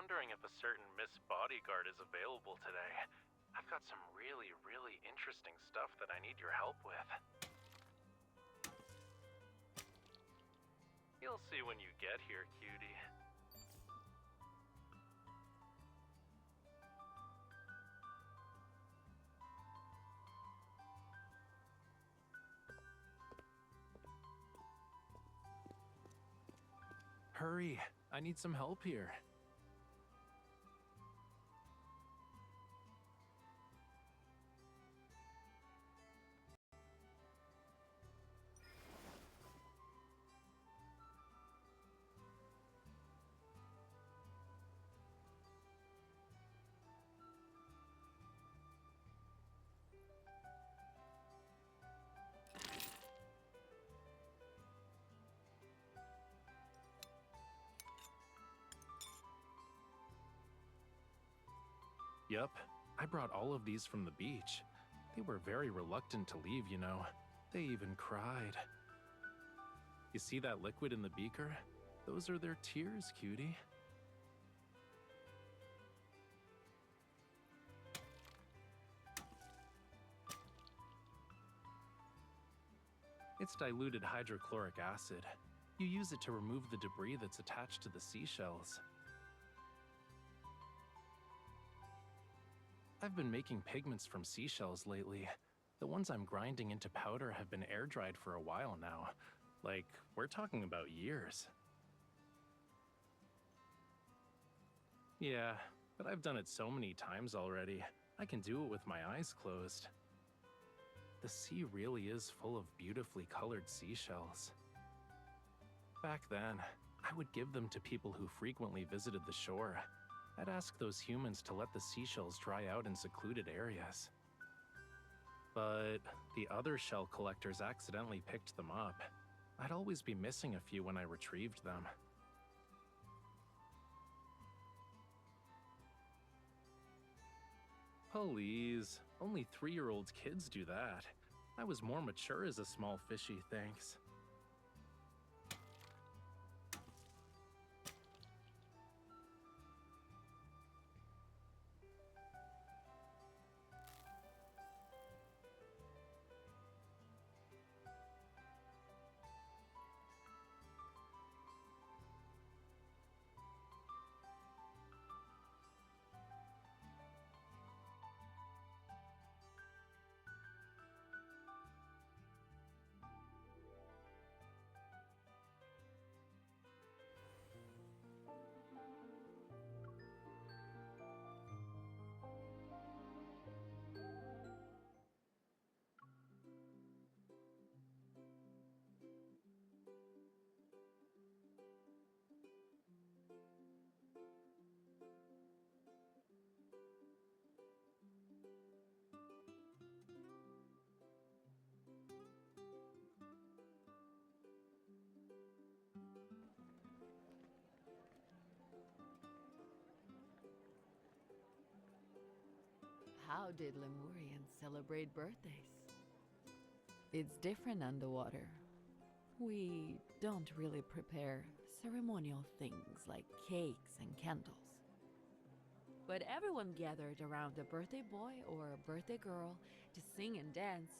wondering if a certain Miss Bodyguard is available today. I've got some really interesting stuff that I need your help with. You'll see when you get here, cutie. Hurry, I need some help here. Yup, I brought all of these from the beach. They were very reluctant to leave, you know. They even cried. You see that liquid in the beaker? Those are their tears, cutie. It's diluted hydrochloric acid. You use it to remove the debris that's attached to the seashells. I've been making pigments from seashells lately. The ones I'm grinding into powder have been air-dried for a while now. Like, we're talking about years. Yeah, but I've done it so many times already. I can do it with my eyes closed. The sea really is full of beautifully colored seashells. Back then, I would give them to people who frequently visited the shore. I'd ask those humans to let the seashells dry out in secluded areas. But the other shell collectors accidentally picked them up. I'd always be missing a few when I retrieved them. Please, only 3-year-old kids do that. I was more mature as a small fishy, thanks. How did Lemurians celebrate birthdays? It's different underwater. We don't really prepare ceremonial things like cakes and candles. But everyone gathered around a birthday boy or a birthday girl to sing and dance.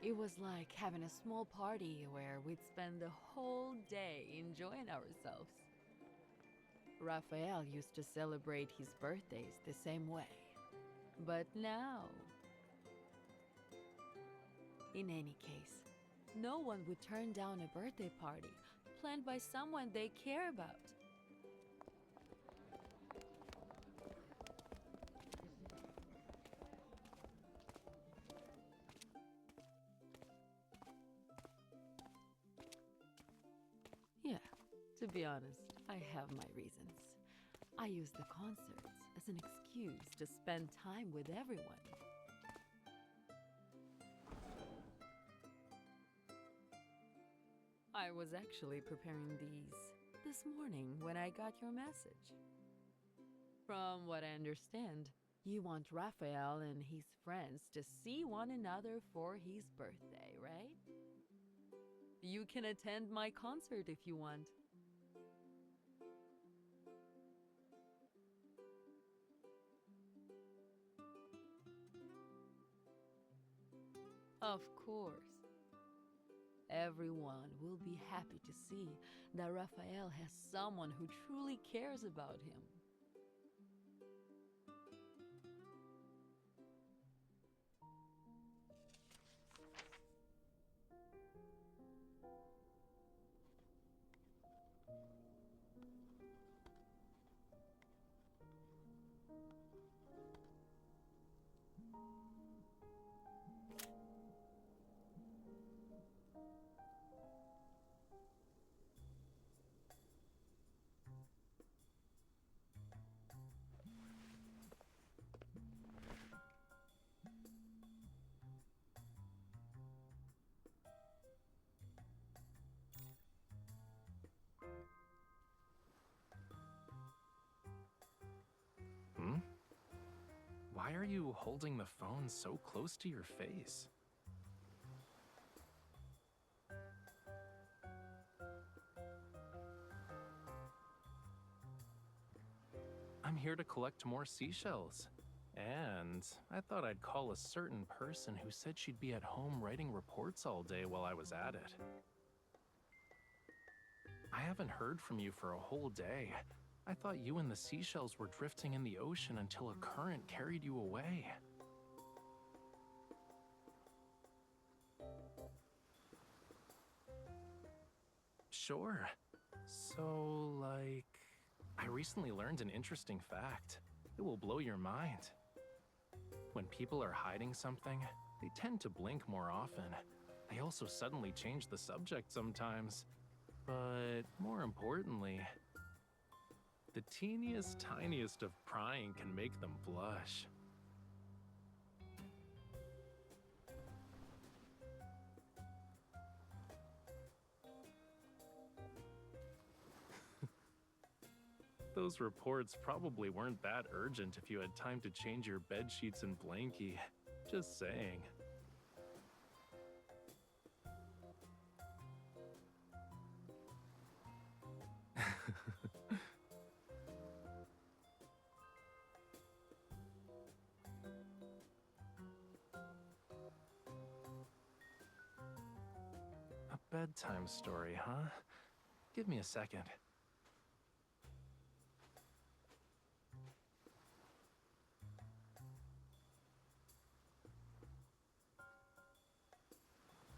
It was like having a small party where we'd spend the whole day enjoying ourselves. Rafael used to celebrate his birthdays the same way. But now, in any case, no one would turn down a birthday party planned by someone they care about. Yeah, to be honest, I have my reasons. I use the concerts as an excuse to spend time with everyone. I was actually preparing these this morning when I got your message. From what I understand, you want Rafael and his friends to see one another for his birthday, right? You can attend my concert if you want. Of course. Everyone will be happy to see that Rafael has someone who truly cares about him. Hmm? Why are you holding the phone so close to your face? I'm here to collect more seashells. And I thought I'd call a certain person who said she'd be at home writing reports all day while I was at it. I haven't heard from you for a whole day. I thought you and the seashells were drifting in the ocean until a current carried you away. Sure. So, I recently learned an interesting fact. It will blow your mind. When people are hiding something, they tend to blink more often. They also suddenly change the subject sometimes. But more importantly, the teeniest, tiniest of prying can make them blush. Those reports probably weren't that urgent if you had time to change your bed sheets and blankie. Just saying. A bedtime story, huh? Give me a second.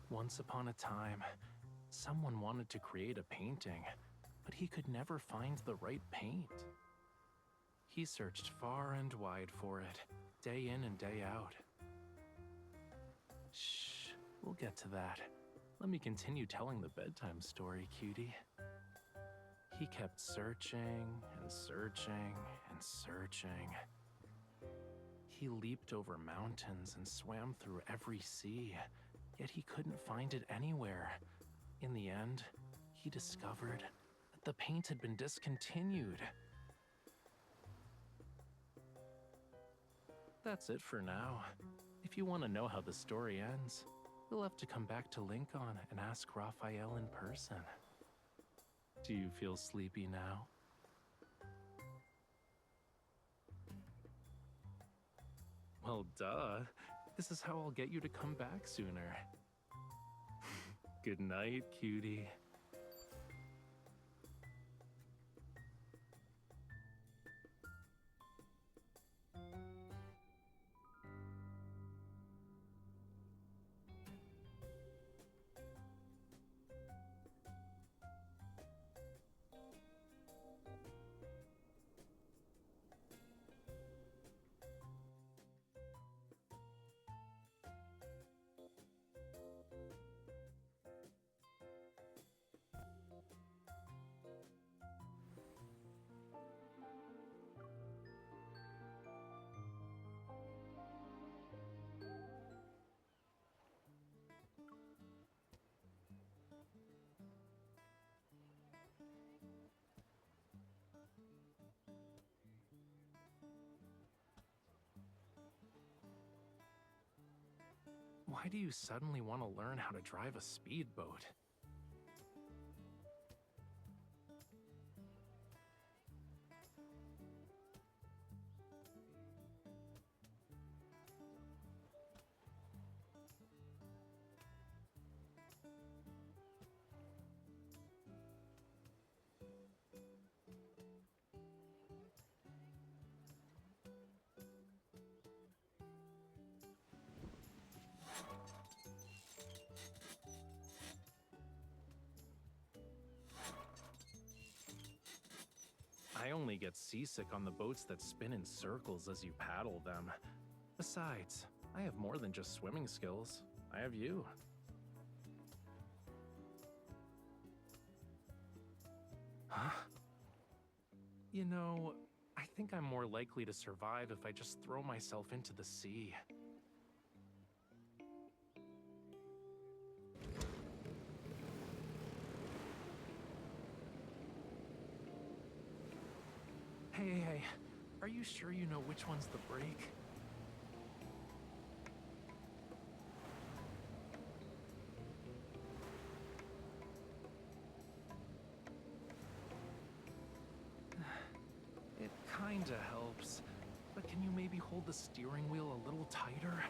Once upon a time, someone wanted to create a painting, but he could never find the right paint. He searched far and wide for it, day in and day out. Shh, we'll get to that. Let me continue telling the bedtime story, cutie. He kept searching and searching and searching. He leaped over mountains and swam through every sea, yet he couldn't find it anywhere. In the end, he discovered that the paint had been discontinued. That's it for now. If you want to know how the story ends, you'll have to come back to Lincoln and ask Rafael in person. Do you feel sleepy now? Well, duh. This is how I'll get you to come back sooner. Good night, cutie. Why do you suddenly want to learn how to drive a speedboat? only get seasick on the boats that spin in circles as you paddle them. Besides, I have more than just swimming skills. I have you. Huh? You know, I think I'm more likely to survive if I just throw myself into the sea. Hey, are you sure you know which one's the brake? It kinda helps, but can you maybe hold the steering wheel a little tighter?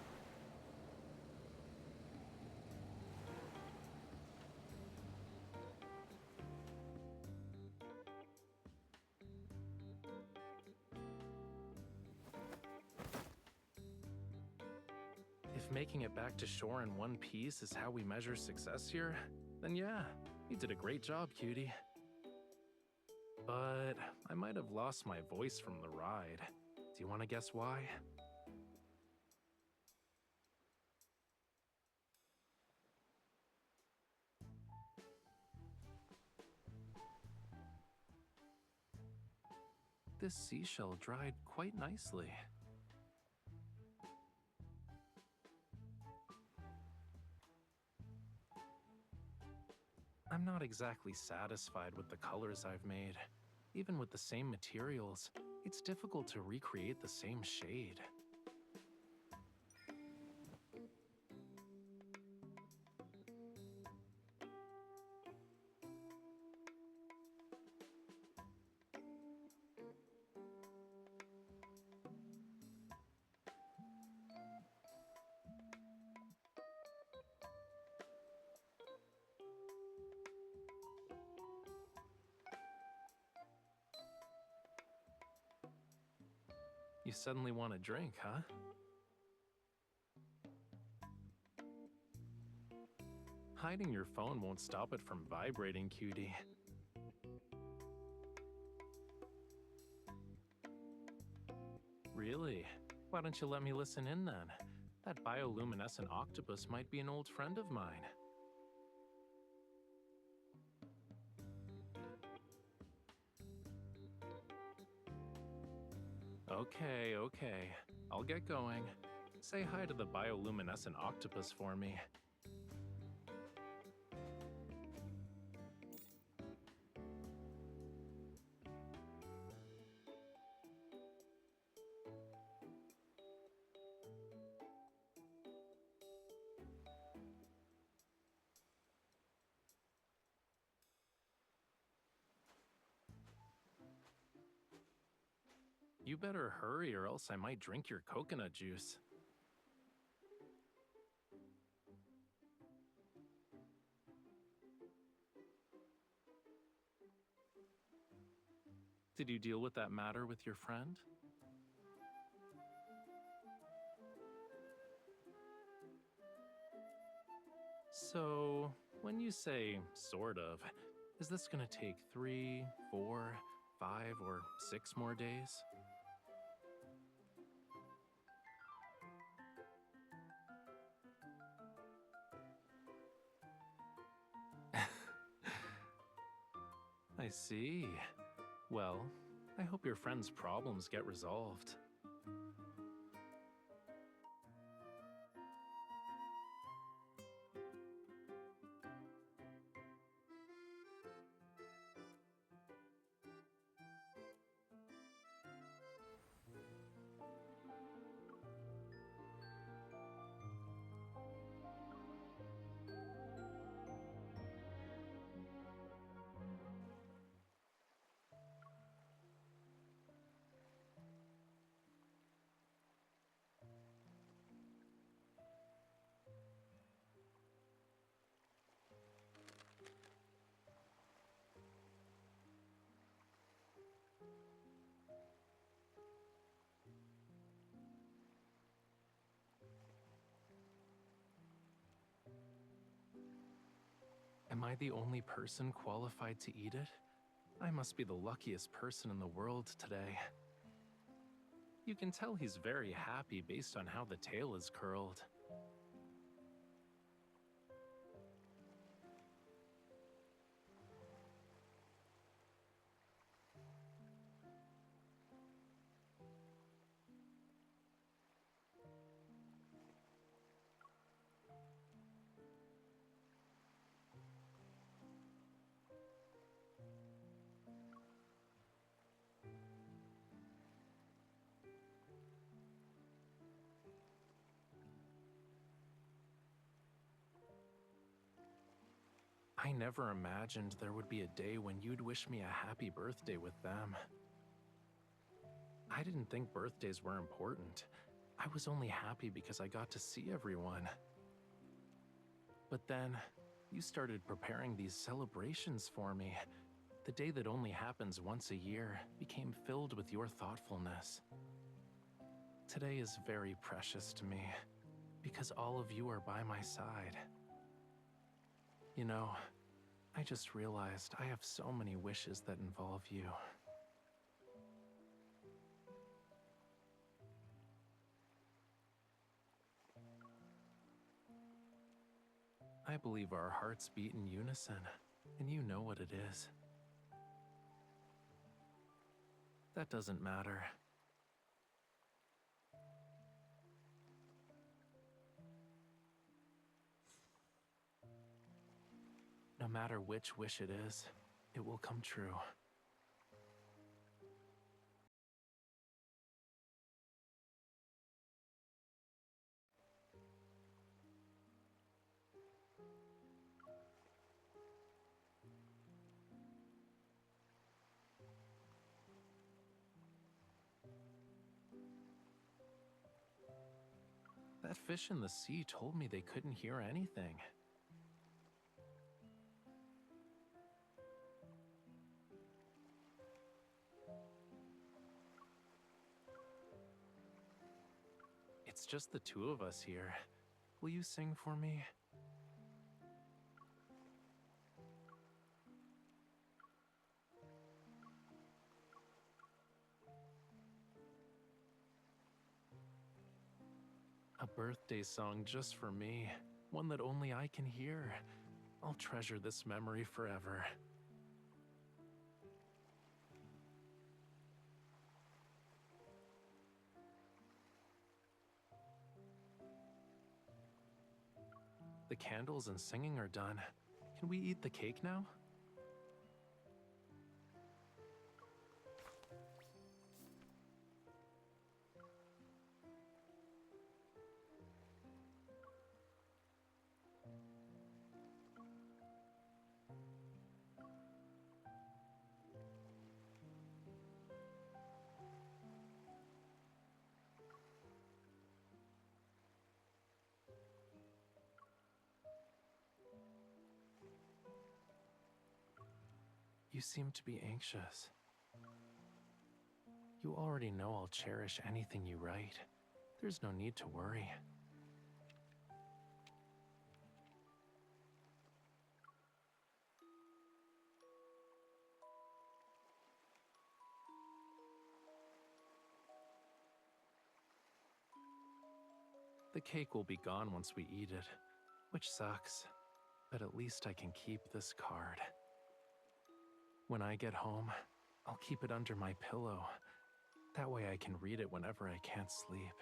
If making it back to shore in one piece is how we measure success here, then yeah, you did a great job, cutie. But I might have lost my voice from the ride. Do you want to guess why? This seashell dried quite nicely. I'm not exactly satisfied with the colors I've made. Even with the same materials, it's difficult to recreate the same shade. You suddenly want a drink, huh? Hiding your phone won't stop it from vibrating, cutie. Really? Why don't you let me listen in then? That bioluminescent octopus might be an old friend of mine. Okay. I'll get going. Say hi to the bioluminescent octopus for me. You better hurry or else I might drink your coconut juice. Did you deal with that matter with your friend? So, when you say sort of, is this gonna take 3, 4, 5, or 6 more days? I see. Well, I hope your friend's problems get resolved. Am I the only person qualified to eat it? I must be the luckiest person in the world today. You can tell he's very happy based on how the tail is curled. I never imagined there would be a day when you'd wish me a happy birthday with them. I didn't think birthdays were important. I was only happy because I got to see everyone. But then, you started preparing these celebrations for me. The day that only happens once a year became filled with your thoughtfulness. Today is very precious to me, because all of you are by my side. You know, I just realized I have so many wishes that involve you. I believe our hearts beat in unison, and you know what it is. That doesn't matter. No matter which wish it is, it will come true. That fish in the sea told me they couldn't hear anything. It's just the two of us here. Will you sing for me? A birthday song just for me, one that only I can hear. I'll treasure this memory forever. The candles and singing are done. Can we eat the cake now? You seem to be anxious. You already know I'll cherish anything you write. There's no need to worry. The cake will be gone once we eat it, which sucks, but at least I can keep this card. When I get home, I'll keep it under my pillow. That way I can read it whenever I can't sleep.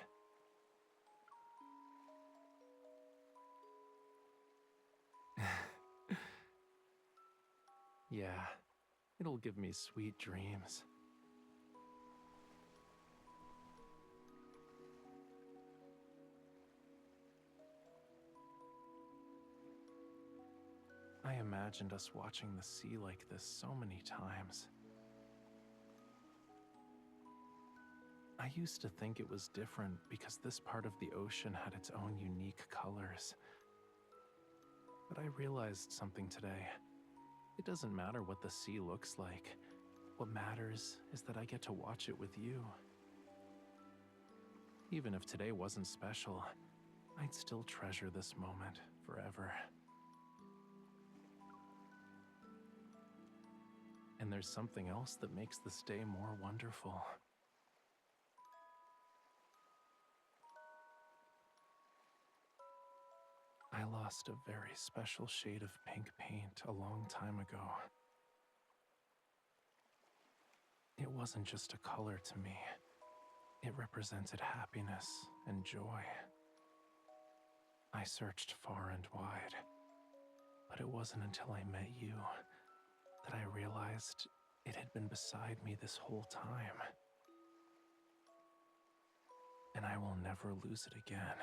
Yeah, it'll give me sweet dreams. I imagined us watching the sea like this so many times. I used to think it was different because this part of the ocean had its own unique colors. But I realized something today. It doesn't matter what the sea looks like. What matters is that I get to watch it with you. Even if today wasn't special, I'd still treasure this moment forever. And there's something else that makes this day more wonderful. I lost a very special shade of pink paint a long time ago. It wasn't just a color to me. It represented happiness and joy. I searched far and wide, but it wasn't until I met you that I realized it had been beside me this whole time. And I will never lose it again.